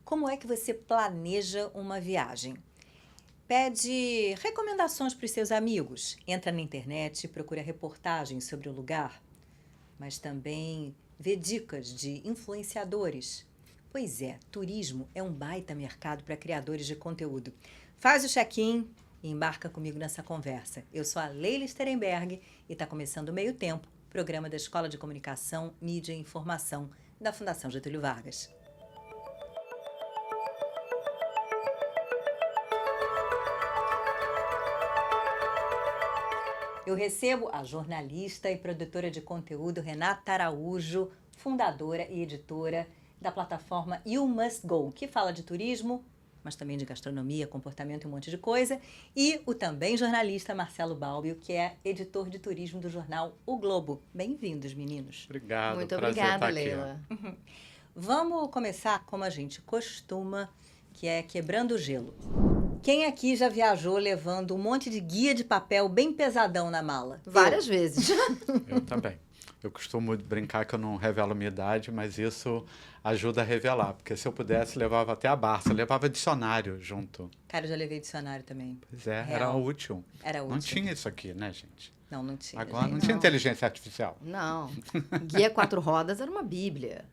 Como é que você planeja uma viagem? Pede recomendações para os seus amigos. Entra na internet, procura reportagens sobre o lugar, mas também vê dicas de influenciadores. Pois é, turismo é um baita mercado para criadores de conteúdo. Faz o check-in e embarca comigo nessa conversa. Eu sou a Leila Sterenberg e está começando o Meio Tempo, programa da Escola de Comunicação, Mídia e Informação da Fundação Getúlio Vargas. Eu recebo a jornalista e produtora de conteúdo Renata Araújo, fundadora e editora da plataforma You Must Go, que fala de turismo, mas também de gastronomia, comportamento e um monte de coisa, e o também jornalista Marcelo Balbio, que é editor de turismo do jornal O Globo. Bem-vindos, meninos. Obrigado, Muito prazer obrigada, estar aqui. Leila. Vamos começar como a gente costuma, que é quebrando o gelo. Quem aqui já viajou levando um monte de guia de papel bem pesadão na mala? Várias vezes. Eu também. Eu costumo brincar que eu não revelo minha idade, mas isso ajuda a revelar, porque se eu pudesse, levava até a Barça, levava dicionário junto. Cara, eu já levei dicionário também. Pois é, Real. era útil. Era útil. Não tinha isso aqui, né, gente? Não tinha. Agora não gente. tinha Não. inteligência artificial. Não. Guia 4 rodas era uma bíblia.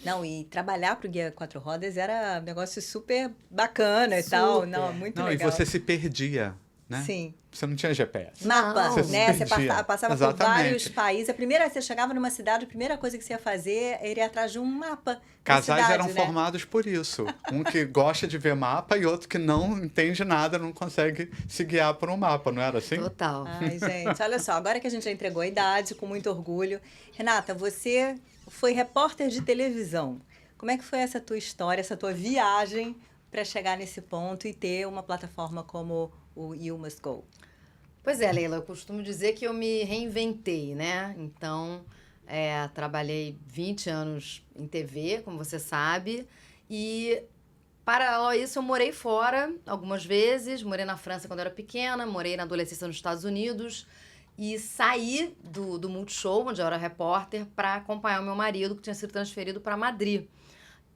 Não, e trabalhar pro Guia Quatro Rodas era um negócio super bacana e tal. Super. Não, muito Não, legal. e você se perdia, né? Sim. Você não tinha GPS. Mapa, Não. né? Você Você se perdia. passava por Exatamente. vários países. A primeira vez que você chegava numa cidade, a primeira coisa que você ia fazer era ir atrás de um mapa da Casais cidade, eram né? formados por isso. Um que gosta de ver mapa e outro que não entende nada, não consegue se guiar por um mapa, não era assim? Total. Ai, gente, olha só, agora que a gente já entregou a idade, com muito orgulho. Renata, você foi repórter de televisão. Como é que foi essa tua história, essa tua viagem para chegar nesse ponto e ter uma plataforma como o You Must Go? Pois é, Leila, eu costumo dizer que eu me reinventei, né? Então, trabalhei 20 anos em TV, como você sabe, e paralelo a isso eu morei fora algumas vezes, morei na França quando eu era pequena, morei na adolescência nos Estados Unidos e saí do Multishow, onde eu era repórter, para acompanhar o meu marido, que tinha sido transferido para Madrid.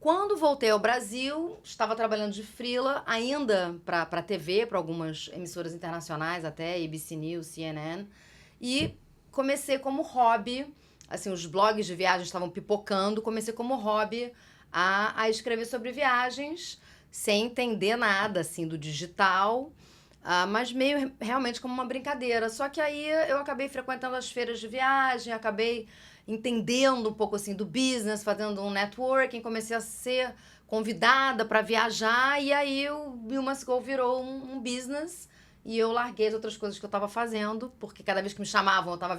Quando voltei ao Brasil, estava trabalhando de freela, ainda para TV, para algumas emissoras internacionais, até ABC News, CNN, e comecei como hobby, assim, os blogs de viagens estavam pipocando, comecei como hobby a escrever sobre viagens, sem entender nada, assim, do digital, mas meio realmente como uma brincadeira. Só que aí eu acabei frequentando as feiras de viagem, acabei entendendo um pouco assim do business, fazendo um networking, comecei a ser convidada para viajar e aí o You Must Go virou um business e eu larguei as outras coisas que eu estava fazendo, porque cada vez que me chamavam eu estava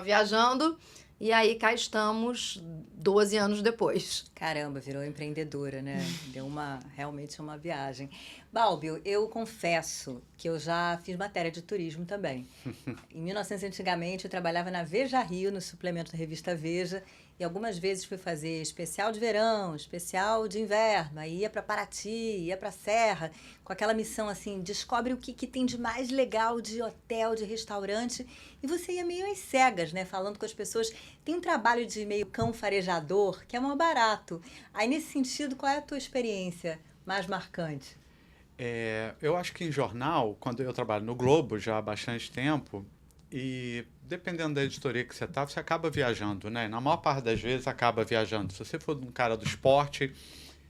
viajando e aí cá estamos 12 anos depois. Caramba, virou empreendedora, né? Deu realmente uma viagem. Balbio, eu confesso que eu já fiz matéria de turismo também. Em 1900, antigamente, eu trabalhava na Veja Rio, no suplemento da revista Veja, e algumas vezes fui fazer especial de verão, especial de inverno, aí ia para Paraty, ia para Serra, com aquela missão assim, descobre o que tem de mais legal de hotel, de restaurante, e você ia meio às cegas, né? Falando com as pessoas. Tem um trabalho de meio cão farejador, que é mó barato. Aí, nesse sentido, qual é a tua experiência mais marcante? Eu acho que em jornal, quando eu trabalho no Globo já há bastante tempo, e dependendo da editoria que você está, você acaba viajando, né? Na maior parte das vezes acaba viajando. Se você for um cara do esporte,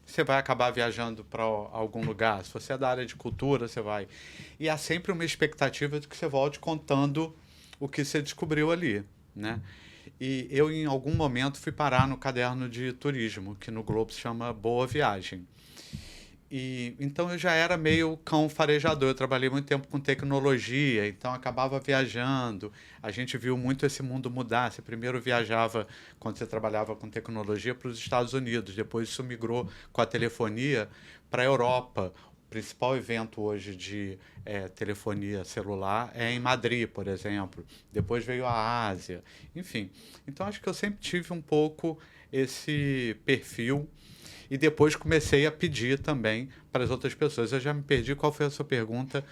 você vai acabar viajando para algum lugar. Se você é da área de cultura, você vai. E há sempre uma expectativa de que você volte contando o que você descobriu ali, né? E eu, em algum momento, fui parar no caderno de turismo, que no Globo se chama Boa Viagem. E, então eu já era meio cão farejador, eu trabalhei muito tempo com tecnologia, então acabava viajando. A gente viu muito esse mundo mudar. Você primeiro viajava, quando você trabalhava com tecnologia, para os Estados Unidos, depois isso migrou com a telefonia para a Europa. O principal evento hoje de telefonia celular é em Madrid, por exemplo. Depois veio a Ásia, enfim. Então acho que eu sempre tive um pouco esse perfil. E depois comecei a pedir também para as outras pessoas. Eu já me perdi. Qual foi a sua pergunta?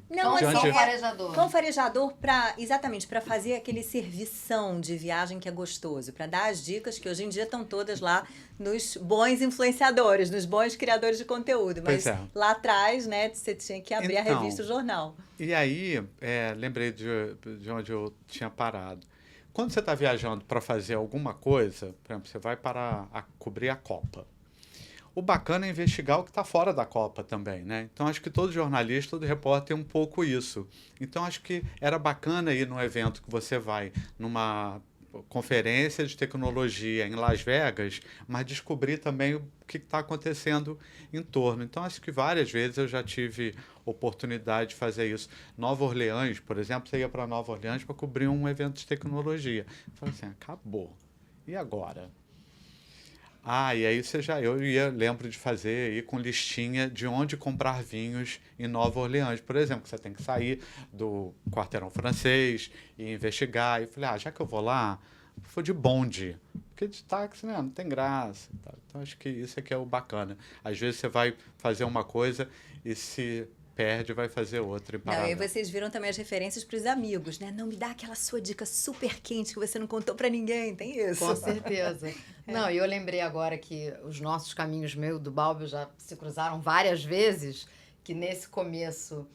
Não, Cão assim, farejador. cão farejador exatamente para fazer aquele servição de viagem que é gostoso, para dar as dicas que hoje em dia estão todas lá nos bons influenciadores, nos bons criadores de conteúdo. Mas Pois é. lá atrás, né, você tinha que abrir a Então, revista o jornal. E aí, lembrei de onde eu tinha parado. Quando você está viajando para fazer alguma coisa, por exemplo, você vai para cobrir a Copa. O bacana é investigar o que está fora da Copa também, né? Então, acho que todo jornalista, todo repórter tem um pouco isso. Então, acho que era bacana ir num evento que você vai numa conferência de tecnologia em Las Vegas, mas descobrir também o que está acontecendo em torno. Então, acho que várias vezes eu já tive oportunidade de fazer isso. Nova Orleans, por exemplo, você ia para Nova Orleans para cobrir um evento de tecnologia. Eu falei assim, acabou. E agora? E aí lembro de ir com listinha de onde comprar vinhos em Nova Orleans. Por exemplo, você tem que sair do quarteirão francês e investigar. E falei, já que eu vou lá, vou de bonde. Porque de táxi, né, não tem graça. Então, acho que isso aqui é o bacana. Às vezes você vai fazer uma coisa e se perde, vai fazer outra. Não, e vocês viram também as referências para os amigos, né? Não me dá aquela sua dica super quente que você não contou para ninguém, tem isso. Com certeza. Não, e eu lembrei agora que os nossos caminhos, meu do Balbio, já se cruzaram várias vezes, que nesse começo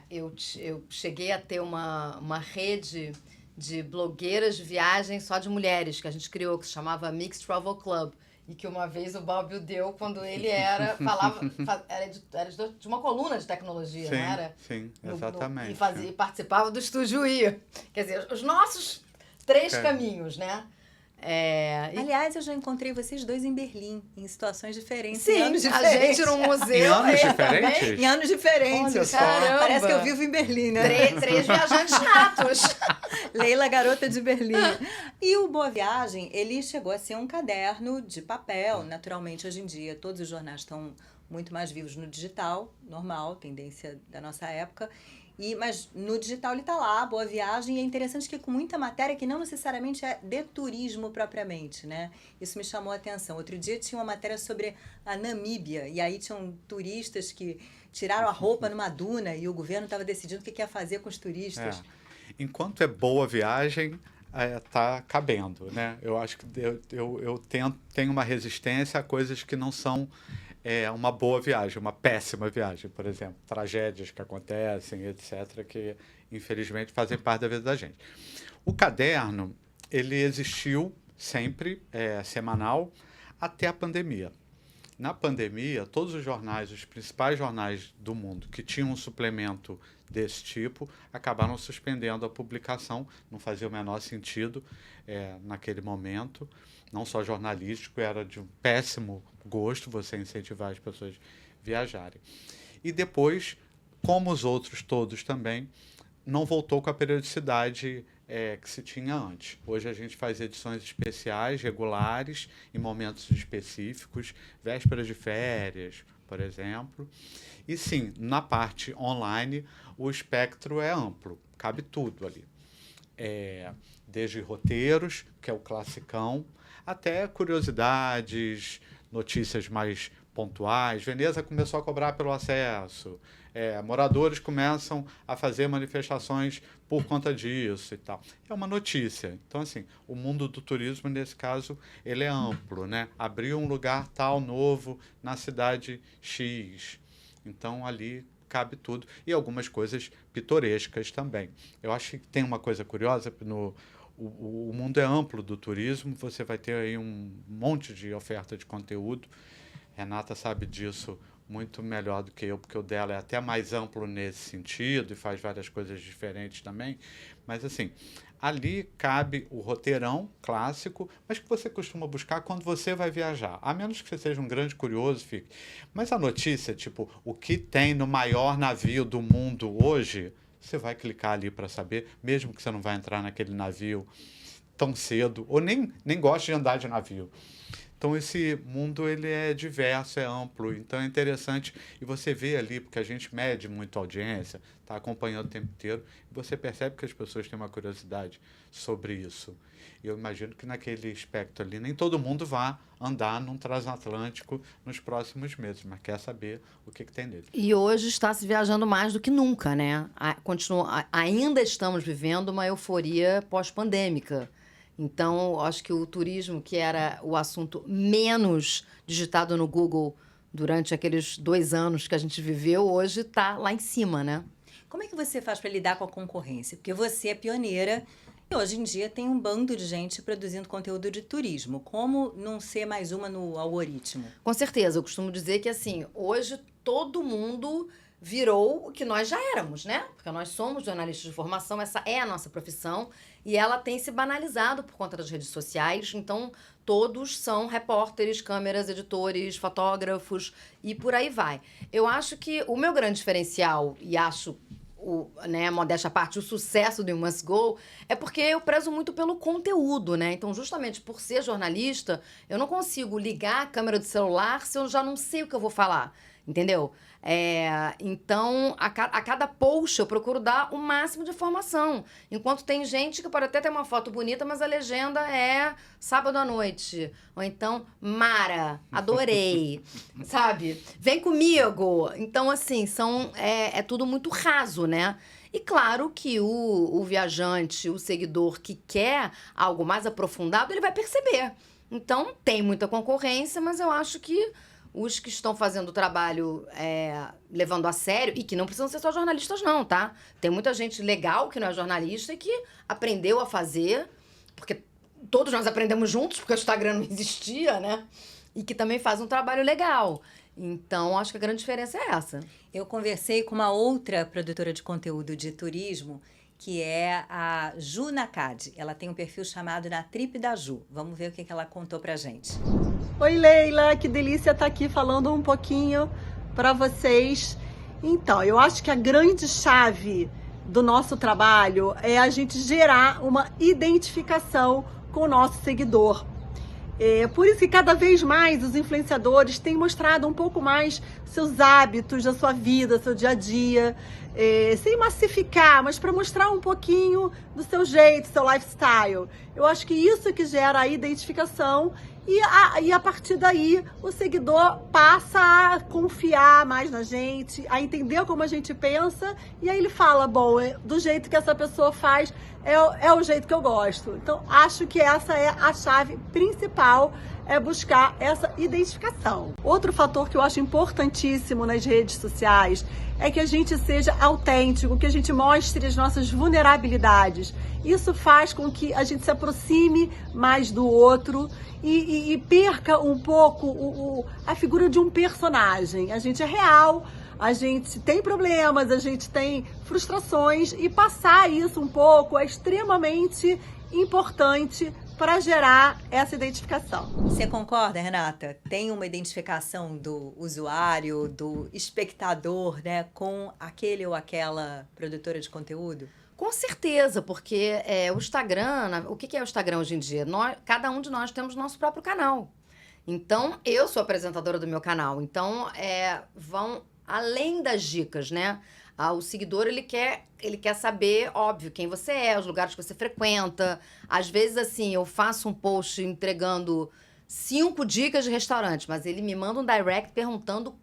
eu cheguei a ter uma rede de blogueiras de viagem só de mulheres, que a gente criou, que se chamava Mixed Travel Club. E que uma vez o Balbio deu quando ele era de uma coluna de tecnologia, sim, não era? Sim, exatamente. E participava do Estúdio I. Quer dizer, os nossos 3 caminhos, né? Aliás, eu já encontrei vocês dois em Berlim, em situações diferentes. Sim, em anos diferentes. a gente num museu. Em anos diferentes? Em anos diferentes. Olha só. Caramba. Parece que eu vivo em Berlim, né? 3 viajantes natos. Leila, garota de Berlim. E o Boa Viagem, ele chegou a ser um caderno de papel. Naturalmente, hoje em dia, todos os jornais estão muito mais vivos no digital, normal, tendência da nossa época. Mas no digital ele está lá, Boa Viagem, e é interessante que com muita matéria que não necessariamente é de turismo propriamente, né? Isso me chamou a atenção. Outro dia tinha uma matéria sobre a Namíbia, e aí tinham turistas que tiraram a roupa numa duna e o governo estava decidindo o que ia fazer com os turistas. Enquanto é boa viagem, tá cabendo, né? Eu acho que eu tenho uma resistência a coisas que não são uma boa viagem, uma péssima viagem, por exemplo, tragédias que acontecem, etc., que infelizmente fazem parte da vida da gente. O caderno, ele existiu sempre, semanal, até a pandemia. Na pandemia, todos os jornais, os principais jornais do mundo que tinham um suplemento desse tipo, acabaram suspendendo a publicação, não fazia o menor sentido naquele momento, não só jornalístico, era de um péssimo gosto você incentivar as pessoas a viajarem. E depois, como os outros todos também, não voltou com a periodicidade que se tinha antes. Hoje a gente faz edições especiais, regulares, em momentos específicos, vésperas de férias, por exemplo. E sim, na parte online, o espectro é amplo, cabe tudo ali. Desde roteiros, que é o classicão, até curiosidades, notícias mais pontuais. Veneza começou a cobrar pelo acesso. Moradores começam a fazer manifestações por conta disso e tal. É uma notícia. Então, assim, o mundo do turismo, nesse caso, ele é amplo, né? Abriu um lugar tal novo na cidade X. Então, ali cabe tudo. E algumas coisas pitorescas também. Eu acho que tem uma coisa curiosa o mundo é amplo do turismo, você vai ter aí um monte de oferta de conteúdo. Renata sabe disso muito melhor do que eu, porque o dela é até mais amplo nesse sentido e faz várias coisas diferentes também. Mas, assim, ali cabe o roteirão clássico, mas que você costuma buscar quando você vai viajar. A menos que você seja um grande curioso, fique. Mas a notícia, tipo, o que tem no maior navio do mundo hoje, você vai clicar ali para saber, mesmo que você não vai entrar naquele navio tão cedo, ou nem goste de andar de navio. Então, esse mundo ele é diverso, é amplo, então é interessante. E você vê ali, porque a gente mede muito a audiência, está acompanhando o tempo inteiro, e você percebe que as pessoas têm uma curiosidade sobre isso. E eu imagino que naquele espectro ali, nem todo mundo vá andar num transatlântico nos próximos meses, mas quer saber o que tem nele. E hoje está se viajando mais do que nunca, né? Ainda estamos vivendo uma euforia pós-pandêmica. Então, acho que o turismo, que era o assunto menos digitado no Google durante aqueles 2 anos que a gente viveu, hoje está lá em cima, né? Como é que você faz para lidar com a concorrência? Porque você é pioneira e hoje em dia tem um bando de gente produzindo conteúdo de turismo. Como não ser mais uma no algoritmo? Com certeza, eu costumo dizer que, assim, hoje todo mundo virou o que nós já éramos, né? Porque nós somos jornalistas de formação, essa é a nossa profissão, e ela tem se banalizado por conta das redes sociais, então todos são repórteres, câmeras, editores, fotógrafos e por aí vai. Eu acho que o meu grande diferencial, e acho, modéstia à parte, o sucesso do You Must Go, é porque eu prezo muito pelo conteúdo, né? Então, justamente por ser jornalista, eu não consigo ligar a câmera do celular se eu já não sei o que eu vou falar, entendeu? Então, a cada post eu procuro dar o máximo de informação. Enquanto tem gente que pode até ter uma foto bonita, mas a legenda é sábado à noite. Ou então, Mara, adorei, sabe? Vem comigo. Então, assim, é tudo muito raso, né? E claro que o viajante, o seguidor que quer algo mais aprofundado, ele vai perceber. Então, tem muita concorrência, mas eu acho que os que estão fazendo o trabalho levando a sério, e que não precisam ser só jornalistas não, tá? Tem muita gente legal que não é jornalista e que aprendeu a fazer, porque todos nós aprendemos juntos, porque o Instagram não existia, né? E que também faz um trabalho legal. Então, acho que a grande diferença é essa. Eu conversei com uma outra produtora de conteúdo de turismo, que é a Ju Nakad. Ela tem um perfil chamado Na Trip da Ju. Vamos ver o que ela contou pra gente. Oi, Leila, que delícia estar aqui falando um pouquinho para vocês. Então, eu acho que a grande chave do nosso trabalho é a gente gerar uma identificação com o nosso seguidor. Por isso que cada vez mais os influenciadores têm mostrado um pouco mais seus hábitos, da sua vida, seu dia a dia, sem massificar, mas para mostrar um pouquinho do seu jeito, seu lifestyle. Eu acho que isso que gera a identificação e a partir daí o seguidor passa a confiar mais na gente, a entender como a gente pensa, e aí ele fala, bom, do jeito que essa pessoa faz, é o jeito que eu gosto. Então, acho que essa é a chave principal, é buscar essa identificação. Outro fator que eu acho importantíssimo nas redes sociais é que a gente seja autêntico, que a gente mostre as nossas vulnerabilidades. Isso faz com que a gente se aproxime mais do outro e perca um pouco a figura de um personagem. A gente é real, a gente tem problemas, a gente tem frustrações, e passar isso um pouco é extremamente importante para gerar essa identificação. Você concorda, Renata? Tem uma identificação do usuário, do espectador, né, com aquele ou aquela produtora de conteúdo? Com certeza, porque o Instagram, o que é o Instagram hoje em dia? Cada um de nós temos nosso próprio canal. Então, eu sou apresentadora do meu canal. Então, vão além das dicas, né? O seguidor, ele quer saber, óbvio, quem você é, os lugares que você frequenta. Às vezes, assim, eu faço um post entregando 5 dicas de restaurante, mas ele me manda um direct perguntando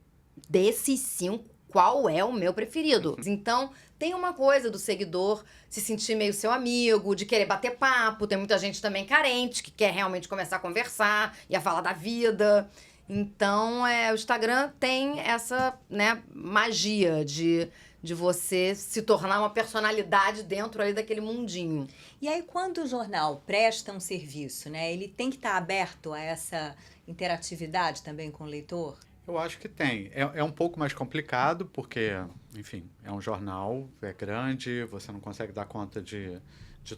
desses 5, qual é o meu preferido. Então, tem uma coisa do seguidor se sentir meio seu amigo, de querer bater papo. Tem muita gente também carente, que quer realmente começar a conversar e a falar da vida. Então, o Instagram tem essa, né, magia de você se tornar uma personalidade dentro ali daquele mundinho. E aí, quando o jornal presta um serviço, né, ele tem que estar aberto a essa interatividade também com o leitor? Eu acho que tem. É um pouco mais complicado, porque, enfim, é um jornal, é grande, você não consegue dar conta de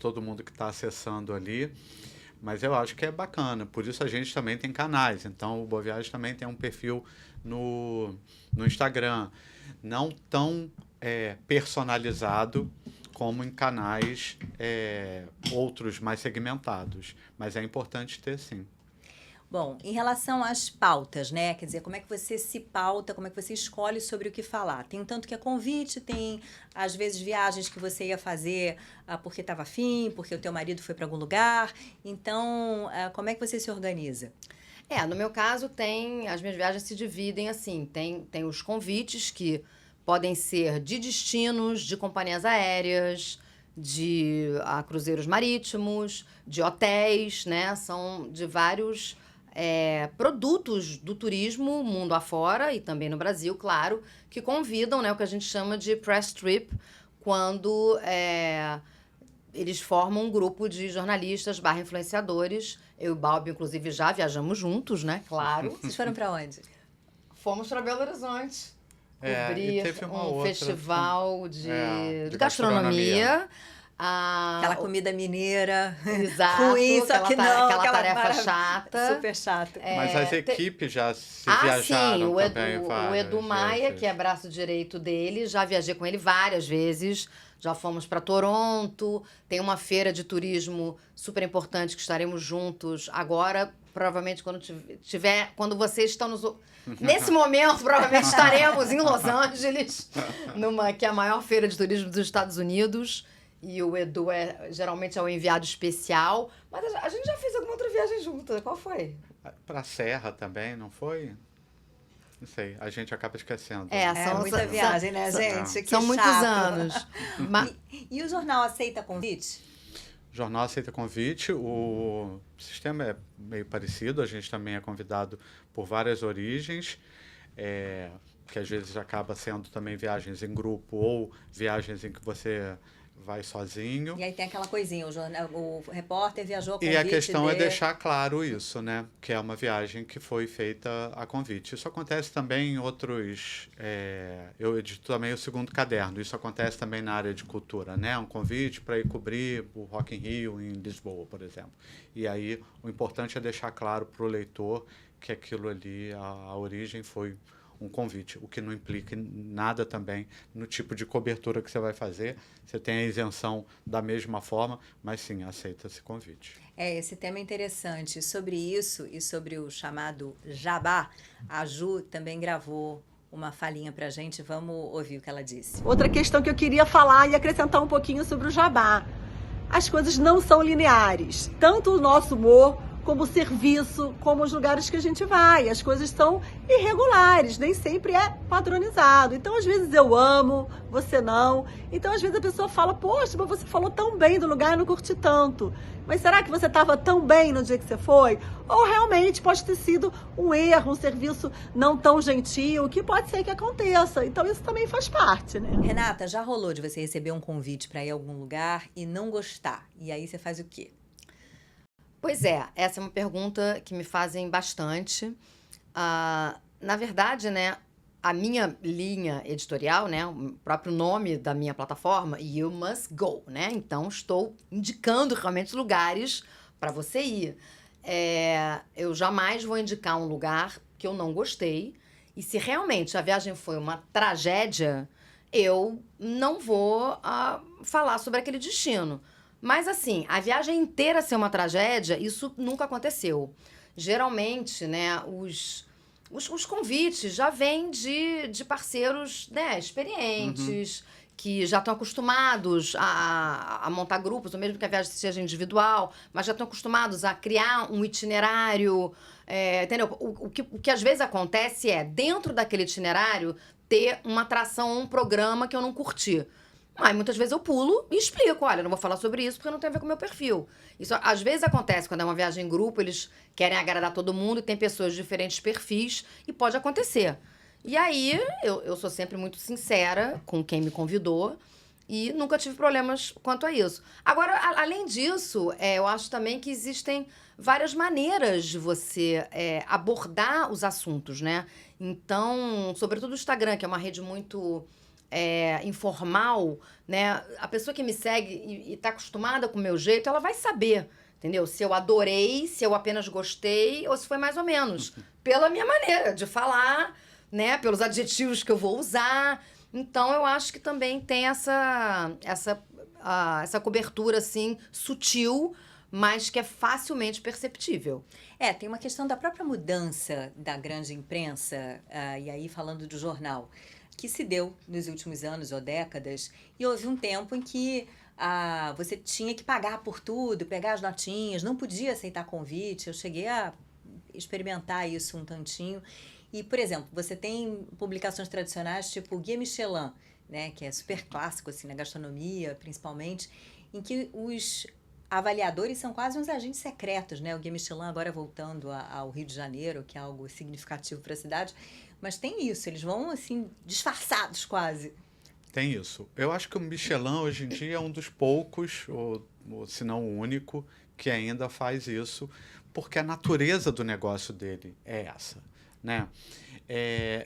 todo mundo que está acessando ali. Mas eu acho que é bacana. Por isso a gente também tem canais. Então, o Boa Viagem também tem um perfil no Instagram. Não tão personalizado como em canais outros mais segmentados. Mas é importante ter, sim. Bom, em relação às pautas, né? Quer dizer, como é que você se pauta, como é que você escolhe sobre o que falar? Tem tanto que é convite, tem às vezes viagens que você ia fazer porque estava afim, porque o teu marido foi para algum lugar. Então, como é que você se organiza? No meu caso, as minhas viagens se dividem assim, tem os convites que podem ser de destinos, de companhias aéreas, de cruzeiros marítimos, de hotéis, né? São de vários produtos do turismo mundo afora e também no Brasil, claro, que convidam, né, o que a gente chama de press trip, quando eles formam um grupo de jornalistas / influenciadores. Eu e o Balbi, inclusive, já viajamos juntos, né? Claro. Vocês foram para onde? Fomos para Belo Horizonte. E Cobrir teve uma um outra, festival de gastronomia. Aquela comida mineira. Exato. Ruim, só que não. Aquela tarefa chata. Super chata. Mas as equipes já se viajaram sim, também o Edu Maia, vezes. que é braço direito dele, já viajei com ele várias vezes. Já fomos para Toronto, tem uma feira de turismo super importante que estaremos juntos agora. Provavelmente quando vocês estão nesse momento, provavelmente estaremos em Los Angeles, que é a maior feira de turismo dos Estados Unidos. E o Edu geralmente é o enviado especial. Mas a gente já fez alguma outra viagem junta. Qual foi? Pra Serra também, não foi? Não sei, a gente acaba esquecendo. É muita viagem, né, gente? Que são muitos chato. anos. E o jornal aceita convite? O jornal aceita convite, o sistema é meio parecido, a gente também é convidado por várias origens, que às vezes acaba sendo também viagens em grupo ou viagens em que você vai sozinho. E aí tem aquela coisinha, o repórter viajou a convite E a questão é de... deixar claro isso, né? Que é uma viagem que foi feita a convite. Isso acontece também em outros... eu edito também o segundo caderno. Isso acontece também na área de cultura, né? Um convite para ir cobrir o Rock in Rio em Lisboa, por exemplo. E aí o importante é deixar claro para o leitor que aquilo ali, a origem foi um convite, o que não implica nada também no tipo de cobertura que você vai fazer. Você tem a isenção da mesma forma, mas sim, aceita esse convite. Esse tema é interessante. Sobre isso e sobre o chamado jabá, a Ju também gravou uma falinha pra gente. Vamos ouvir o que ela disse. Outra questão que eu queria falar e acrescentar um pouquinho sobre o jabá. As coisas não são lineares. Tanto o nosso humor, como o serviço, como os lugares que a gente vai. As coisas são irregulares, nem sempre é padronizado. Então, às vezes eu amo, você não. Então, às vezes a pessoa fala, poxa, mas você falou tão bem do lugar e não curti tanto. Mas será que você estava tão bem no dia que você foi? Ou realmente pode ter sido um erro, um serviço não tão gentil, que pode ser que aconteça. Então, isso também faz parte, né? Renata, já rolou de você receber um convite para ir a algum lugar e não gostar? E aí você faz o quê? Pois essa é uma pergunta que me fazem bastante. Na verdade, né, a minha linha editorial, né, o próprio nome da minha plataforma, You Must Go, né? Então, estou indicando realmente lugares para você ir. Eu jamais vou indicar um lugar que eu não gostei. E se realmente a viagem foi uma tragédia, eu não vou falar sobre aquele destino. Mas, assim, a viagem inteira ser uma tragédia, isso nunca aconteceu. Geralmente, né, os convites já vêm de parceiros, né, experientes, que já estão acostumados a montar grupos, ou mesmo que a viagem seja individual, mas já estão acostumados a criar um itinerário, entendeu? O que às vezes acontece dentro daquele itinerário, ter uma atração, um programa que eu não curti. Mas muitas vezes eu pulo e explico, olha, não vou falar sobre isso porque não tem a ver com o meu perfil. Isso às vezes acontece quando é uma viagem em grupo, eles querem agradar todo mundo e tem pessoas de diferentes perfis e pode acontecer. E aí eu sou sempre muito sincera com quem me convidou e nunca tive problemas quanto a isso. Agora, além disso, eu acho também que existem várias maneiras de você abordar os assuntos, né? Então, sobretudo o Instagram, que é uma rede muito... informal, né? A pessoa que me segue e tá acostumada com o meu jeito, ela vai saber, entendeu? Se eu adorei, se eu apenas gostei, ou se foi mais ou menos. Pela minha maneira de falar, né? Pelos adjetivos que eu vou usar. Então, eu acho que também tem essa cobertura, assim, sutil, mas que é facilmente perceptível. Tem uma questão da própria mudança da grande imprensa, e aí falando do jornal, que se deu nos últimos anos ou décadas, e houve um tempo em que você tinha que pagar por tudo, pegar as notinhas, não podia aceitar convite. Eu cheguei a experimentar isso um tantinho. E, por exemplo, você tem publicações tradicionais tipo Guia Michelin, né, que é super clássico assim, na gastronomia, principalmente, em que os avaliadores são quase uns agentes secretos, né? O Guia Michelin agora voltando ao Rio de Janeiro, que é algo significativo para a cidade, mas tem isso, eles vão assim disfarçados quase. Tem isso. Eu acho que o Michelin hoje em dia é um dos poucos, ou se não o único, que ainda faz isso, porque a natureza do negócio dele é essa, né?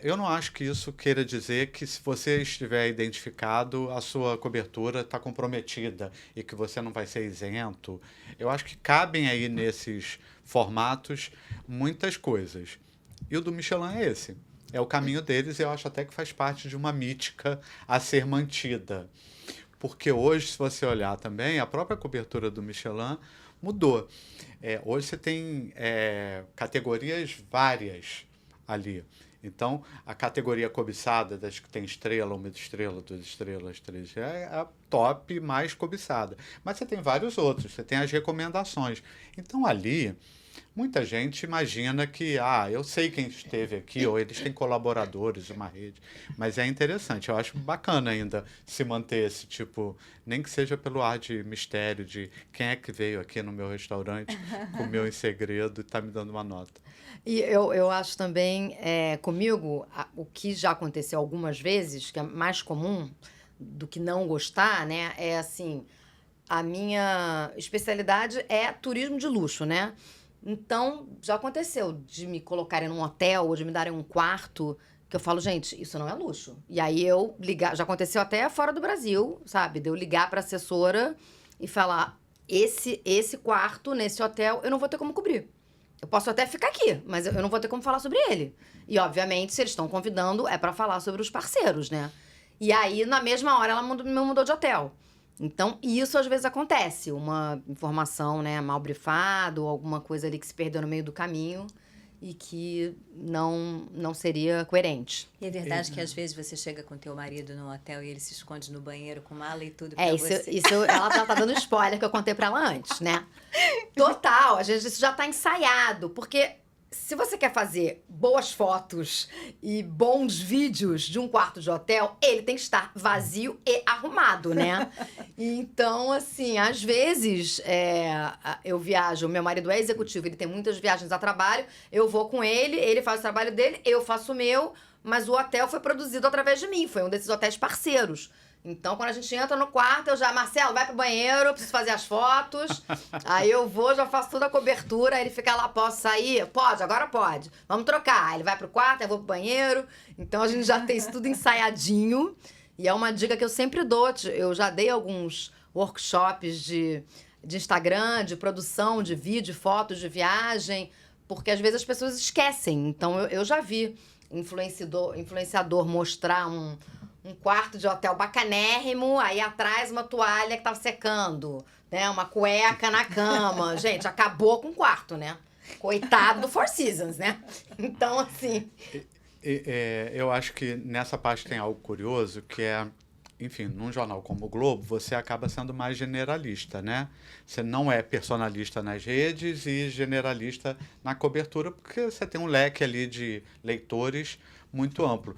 Eu não acho que isso queira dizer que se você estiver identificado, a sua cobertura está comprometida e que você não vai ser isento. Eu acho que cabem aí nesses formatos muitas coisas. E o do Michelin é esse. É o caminho deles e eu acho até que faz parte de uma mítica a ser mantida. Porque hoje, se você olhar também, a própria cobertura do Michelin mudou. Hoje você tem categorias várias ali. Então, a categoria cobiçada, das que tem estrela, 1 estrela, 2 estrelas, 3, é a top mais cobiçada. Mas você tem vários outros, você tem as recomendações. Então, ali, muita gente imagina que, eu sei quem esteve aqui, ou eles têm colaboradores, uma rede. Mas é interessante, eu acho bacana ainda se manter esse tipo, nem que seja pelo ar de mistério, de quem é que veio aqui no meu restaurante, comeu em segredo e está me dando uma nota. E eu acho também, comigo, o que já aconteceu algumas vezes, que é mais comum do que não gostar, né? É assim, a minha especialidade é turismo de luxo, né? Então, já aconteceu de me colocarem num hotel ou de me darem um quarto, que eu falo, gente, isso não é luxo. E aí eu ligar, já aconteceu até fora do Brasil, sabe? De eu ligar pra assessora e falar, esse quarto nesse hotel eu não vou ter como cobrir. Eu posso até ficar aqui, mas eu não vou ter como falar sobre ele. E, obviamente, se eles estão convidando, é pra falar sobre os parceiros, né? E aí, na mesma hora, ela me mudou de hotel. Então, isso às vezes acontece. Uma informação, né, mal brifada ou alguma coisa ali que se perdeu no meio do caminho e que não seria coerente. E é verdade que às vezes você chega com teu marido no hotel e ele se esconde no banheiro com mala e tudo pra você. Isso ela tá dando spoiler que eu contei pra ela antes, né? Total, isso já tá ensaiado, porque se você quer fazer boas fotos e bons vídeos de um quarto de hotel, ele tem que estar vazio e arrumado, né? Então, assim, às vezes eu viajo, meu marido é executivo, ele tem muitas viagens a trabalho, eu vou com ele faz o trabalho dele, eu faço o meu, mas o hotel foi produzido através de mim, foi um desses hotéis parceiros. Então, quando a gente entra no quarto, eu já... Marcelo, vai pro banheiro, preciso fazer as fotos. Aí eu vou, já faço toda a cobertura. Aí ele fica lá, posso sair? Pode, agora pode. Vamos trocar. Aí ele vai pro quarto, eu vou pro banheiro. Então, a gente já tem isso tudo ensaiadinho. E é uma dica que eu sempre dou. Eu já dei alguns workshops de Instagram, de produção de vídeo, fotos de viagem. Porque, às vezes, as pessoas esquecem. Então, eu já vi influenciador mostrar um quarto de hotel bacanérrimo, aí atrás uma toalha que tava secando, né? Uma cueca na cama. Gente, acabou com o quarto, né? Coitado do Four Seasons, né? Então, assim... Eu acho que nessa parte tem algo curioso, que é, enfim, num jornal como o Globo, você acaba sendo mais generalista, né? Você não é personalista nas redes e generalista na cobertura, porque você tem um leque ali de leitores muito amplo.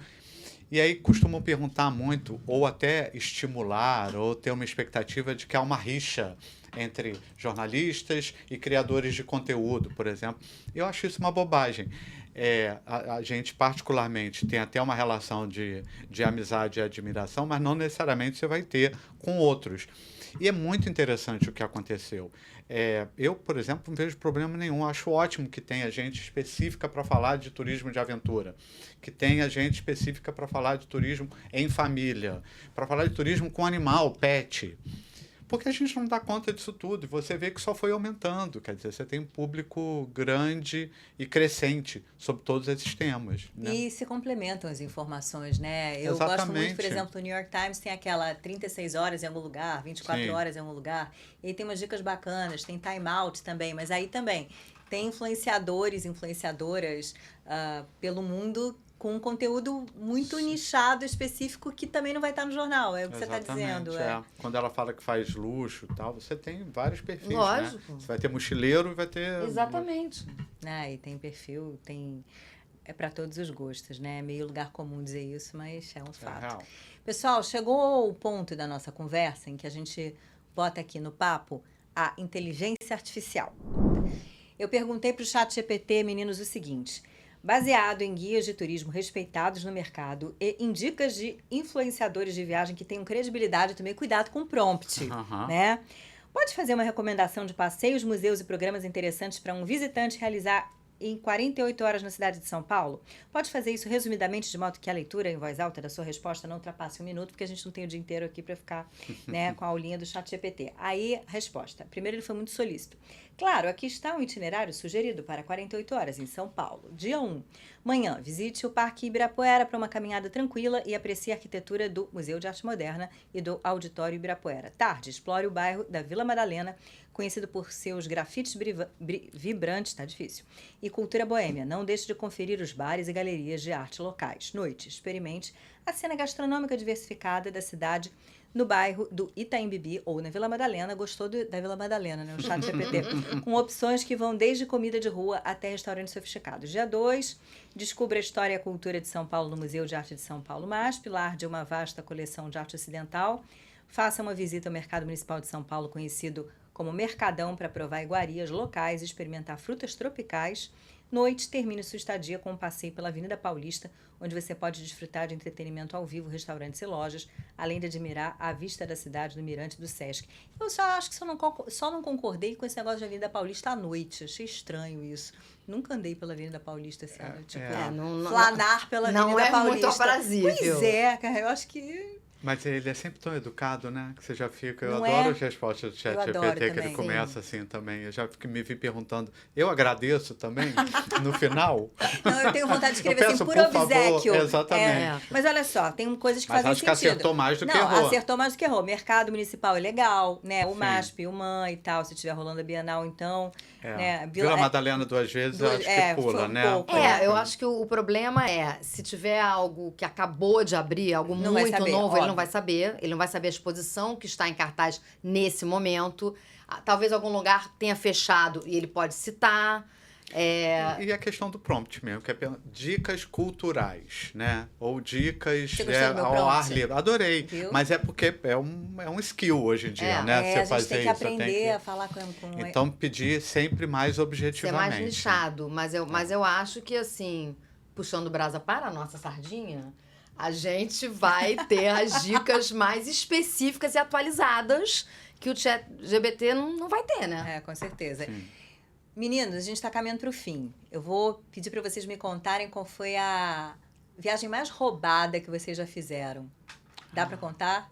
E aí costumam perguntar muito, ou até estimular, ou ter uma expectativa de que há uma rixa entre jornalistas e criadores de conteúdo, por exemplo. Eu acho isso uma bobagem. A gente, particularmente, tem até uma relação de amizade e admiração, mas não necessariamente você vai ter com outros. E é muito interessante o que aconteceu. Eu, por exemplo, não vejo problema nenhum. Acho ótimo que tenha gente específica para falar de turismo de aventura, que tenha gente específica para falar de turismo em família, para falar de turismo com animal, pet. Porque a gente não dá conta disso tudo. E você vê que só foi aumentando. Quer dizer, você tem um público grande e crescente sobre todos esses temas. Né? E se complementam as informações, né? Eu gosto muito, por exemplo, do New York Times tem aquela 36 horas em algum lugar, 24 horas em algum lugar. E aí tem umas dicas bacanas, tem time out também, mas aí também tem influenciadores, influenciadoras pelo mundo com um conteúdo muito nichado, específico, que também não vai estar no jornal. É o que você está dizendo. Quando ela fala que faz luxo e tal, você tem vários perfis, Lógico. né? Você vai ter mochileiro e vai ter... Exatamente. E tem perfil, é para todos os gostos, né? É meio lugar comum dizer isso, mas é um fato. Real. Pessoal, chegou o ponto da nossa conversa em que a gente bota aqui no papo a inteligência artificial. Eu perguntei para o ChatGPT, meninos, o seguinte: baseado em guias de turismo respeitados no mercado e em dicas de influenciadores de viagem que tenham credibilidade, também cuidado com o prompt, né? Pode fazer uma recomendação de passeios, museus e programas interessantes para um visitante realizar em 48 horas na cidade de São Paulo? Pode fazer isso resumidamente, de modo que a leitura em voz alta da sua resposta não ultrapasse 1 minuto, porque a gente não tem o dia inteiro aqui para ficar com a aulinha do ChatGPT. Aí, resposta. Primeiro, ele foi muito solícito. Claro, aqui está um itinerário sugerido para 48 horas em São Paulo. Dia 1. Manhã, visite o Parque Ibirapuera para uma caminhada tranquila e aprecie a arquitetura do Museu de Arte Moderna e do Auditório Ibirapuera. Tarde, explore o bairro da Vila Madalena, conhecido por seus grafites vibrantes, tá difícil, e cultura boêmia. Não deixe de conferir os bares e galerias de arte locais. Noite, experimente a cena gastronômica diversificada da cidade no bairro do Itaim Bibi ou na Vila Madalena. Gostou da Vila Madalena, né? O ChatGPT. Com opções que vão desde comida de rua até restaurantes sofisticados. Dia 2, descubra a história e a cultura de São Paulo no Museu de Arte de São Paulo MASP, pilar de uma vasta coleção de arte ocidental. Faça uma visita ao Mercado Municipal de São Paulo, conhecido como Mercadão, para provar iguarias locais e experimentar frutas tropicais. Noite, termine sua estadia com um passeio pela Avenida Paulista, onde você pode desfrutar de entretenimento ao vivo, restaurantes e lojas, além de admirar a vista da cidade do Mirante do Sesc. Eu só acho que só não concordei com esse negócio de Avenida Paulista à noite. Achei estranho isso. Nunca andei pela Avenida Paulista, assim, flanar pela Avenida Paulista. Não é muito aprazível. Pois é, cara, eu acho que... Mas ele é sempre tão educado, né? Que você já fica... Eu Não adoro é? as respostas do chat Eu adoro GPT, que também. ele começa assim também. Eu já me vi perguntando. Eu agradeço também, no final. Não, eu tenho vontade de escrever Eu assim, peço, por por favor, obséquio. exatamente. Mas olha só, tem coisas que Mas fazem acho que sentido. acertou mais do que Não, errou. acertou mais do que errou. Mercado municipal é legal, né? O Sim. MASP, o MAN e tal, se estiver rolando a Bienal, então... Né? Vila Madalena 2 vezes, eu acho que pula, foi um né? pouco, eu acho que o problema é, se tiver algo que acabou de abrir, algo Não vai muito saber, novo, óbvio. ele não vai saber. Ele não vai saber a exposição que está em cartaz nesse momento. Talvez algum lugar tenha fechado e ele pode citar. E a questão do prompt mesmo, que é dicas culturais, né? Ou dicas Você gostou do meu ao prompt? ar livre. Adorei. Viu? Mas é porque é um skill hoje em dia, né? A Você gente fazer tem que isso. aprender a falar com Então, pedir sempre mais Ser objetivamente. mais nichado. Mas eu acho que, assim, puxando brasa para a nossa sardinha, a gente vai ter as dicas mais específicas e atualizadas que o ChatGPT não vai ter, né? Com certeza. Sim. Meninos, a gente está caminhando para o fim. Eu vou pedir para vocês me contarem qual foi a viagem mais roubada que vocês já fizeram. Dá para contar?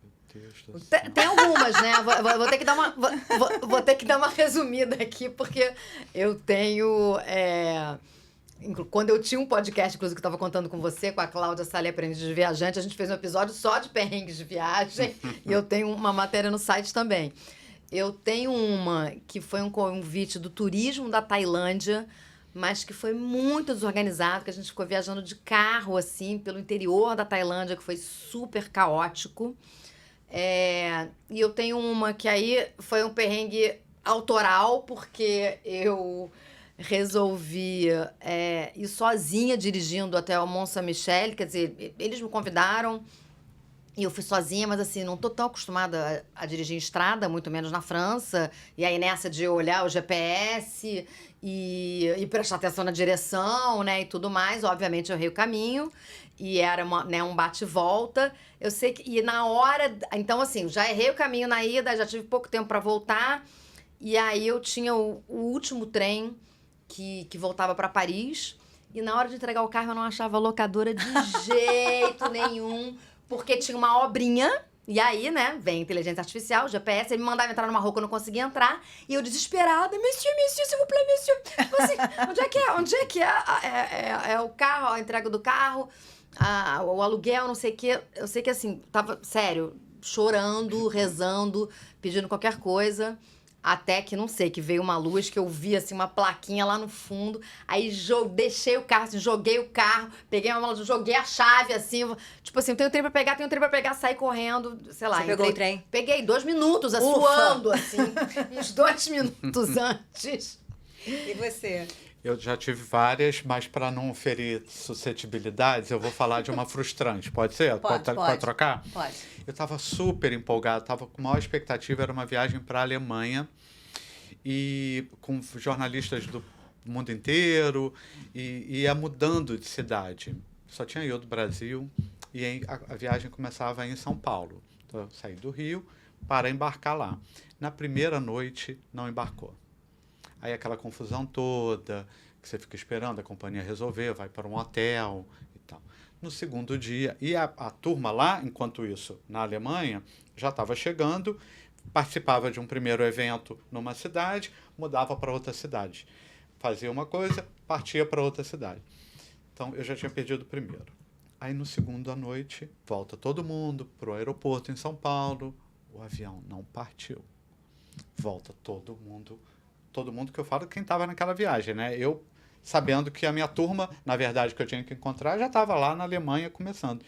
Meu Deus do céu. Tem algumas, né? Vou ter que dar uma, vou ter que dar uma resumida aqui, porque eu tenho... Quando eu tinha um podcast, inclusive, que eu estava contando com você, com a Cláudia Salé, Aprendiz de Viajante, a gente fez um episódio só de perrengues de viagem. E eu tenho uma matéria no site também. Eu tenho uma que foi um convite do turismo da Tailândia, mas que foi muito desorganizado, que a gente ficou viajando de carro, assim, pelo interior da Tailândia, que foi super caótico. E eu tenho uma que aí foi um perrengue autoral, porque eu resolvi ir sozinha dirigindo até o Mont Saint-Michel, quer dizer, eles me convidaram e eu fui sozinha, mas assim, não tô tão acostumada a dirigir em estrada, muito menos na França, e aí nessa de olhar o GPS e prestar atenção na direção, né, e tudo mais, obviamente eu errei o caminho, e era um bate e volta, eu sei que, e na hora, então assim, já errei o caminho na ida, já tive pouco tempo para voltar, e aí eu tinha o último trem que voltava para Paris, e na hora de entregar o carro eu não achava locadora de jeito nenhum, porque tinha uma obrinha E aí, né, vem a inteligência artificial, o GPS, ele me mandava entrar numa rua que eu não conseguia entrar, e eu desesperada, monsieur, s'il vous plaît, monsieur. Tipo assim, onde é que é? Onde é que é o carro, a entrega do carro, o aluguel, não sei o quê. Eu sei que, assim, tava, sério, chorando, rezando, pedindo qualquer coisa. Até que, não sei, que veio uma luz que eu vi, assim, uma plaquinha lá no fundo. Aí deixei o carro, assim, joguei o carro, peguei uma mala, joguei a chave, assim. Tipo assim, tenho trem pra pegar, saí correndo, sei lá. Você pegou o trem? Peguei 2 minutos, suando, assim. Uns 2 minutos antes. E você? Eu já tive várias, mas para não ferir suscetibilidades, eu vou falar de uma frustrante. Pode ser? Pode trocar? Pode. Eu estava super empolgado, estava com maior expectativa, era uma viagem para a Alemanha e com jornalistas do mundo inteiro e ia mudando de cidade. Só tinha eu do Brasil e a viagem começava em São Paulo. Então eu saí do Rio para embarcar lá. Na primeira noite, não embarcou. Aí aquela confusão toda, que você fica esperando a companhia resolver, vai para um hotel e tal. No segundo dia, e a turma lá, enquanto isso, na Alemanha, já estava chegando, participava de um primeiro evento numa cidade, mudava para outra cidade. Fazia uma coisa, partia para outra cidade. Então, eu já tinha perdido o primeiro. Aí, no segundo à noite, volta todo mundo para o aeroporto em São Paulo, o avião não partiu. Volta todo mundo que eu falo, quem estava naquela viagem, né? Eu, sabendo que a minha turma, na verdade, que eu tinha que encontrar, já estava lá na Alemanha começando.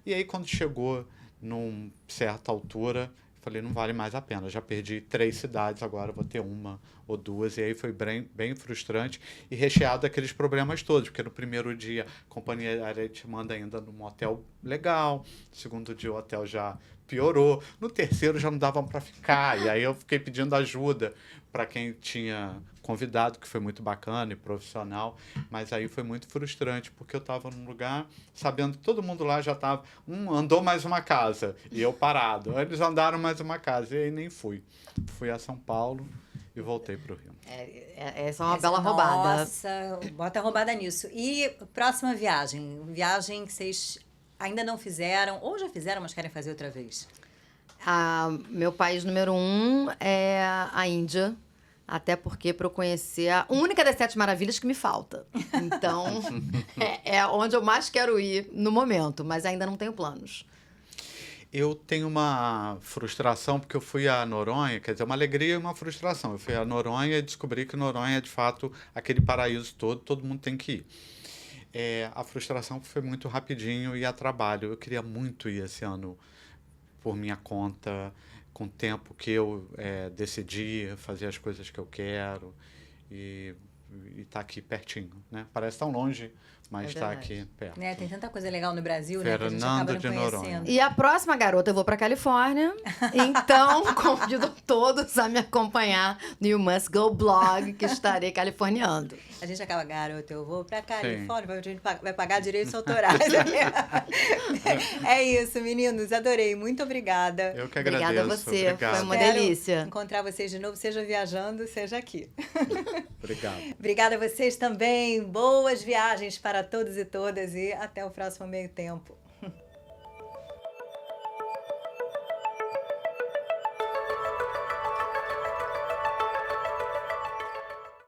E aí, quando chegou numa certa altura, falei, não vale mais a pena. Já perdi 3 cidades, agora vou ter 1 ou 2. E aí foi bem frustrante e recheado daqueles problemas todos, porque no primeiro dia a companhia aérea te manda ainda num hotel legal, no segundo dia o hotel já piorou, no terceiro já não dava para ficar. E aí eu fiquei pedindo ajuda para quem tinha convidado, que foi muito bacana e profissional, mas aí foi muito frustrante, porque eu estava num lugar sabendo que todo mundo lá já estava, andou mais uma casa, e eu parado. Eles andaram mais uma casa, e aí nem fui. Fui a São Paulo e voltei para o Rio. Essa é uma bela roubada. Nossa, bota roubada nisso. E próxima viagem? Viagem que vocês ainda não fizeram, ou já fizeram, mas querem fazer outra vez? Meu país número 1 é a Índia. Até porque para eu conhecer a única das 7 maravilhas que me falta. Então, é onde eu mais quero ir no momento, mas ainda não tenho planos. Eu tenho uma frustração, porque eu fui a Noronha, quer dizer, uma alegria e uma frustração. Eu fui a Noronha e descobri que Noronha é, de fato, aquele paraíso todo mundo tem que ir. A frustração foi muito rapidinho e a trabalho. Eu queria muito ir esse ano por minha conta, com o tempo que eu decidi fazer as coisas que eu quero e tá aqui pertinho, né? Parece tão longe, mas está aqui perto. Né? Tem tanta coisa legal no Brasil, né? Que a gente acaba não conhecendo. E a próxima, garota, eu vou pra Califórnia. Então, convido todos a me acompanhar no You Must Go blog, que estarei californiando. A gente acaba, garota, eu vou pra Califórnia, a gente vai pagar direitos autorais. É isso, meninos, adorei. Muito obrigada. Eu que agradeço. Obrigada a você, Obrigado. foi uma delícia. Encontrar vocês de novo, seja viajando, seja aqui. Obrigado. Obrigada a vocês também. Boas viagens para todos e todas e até o próximo Meio Tempo.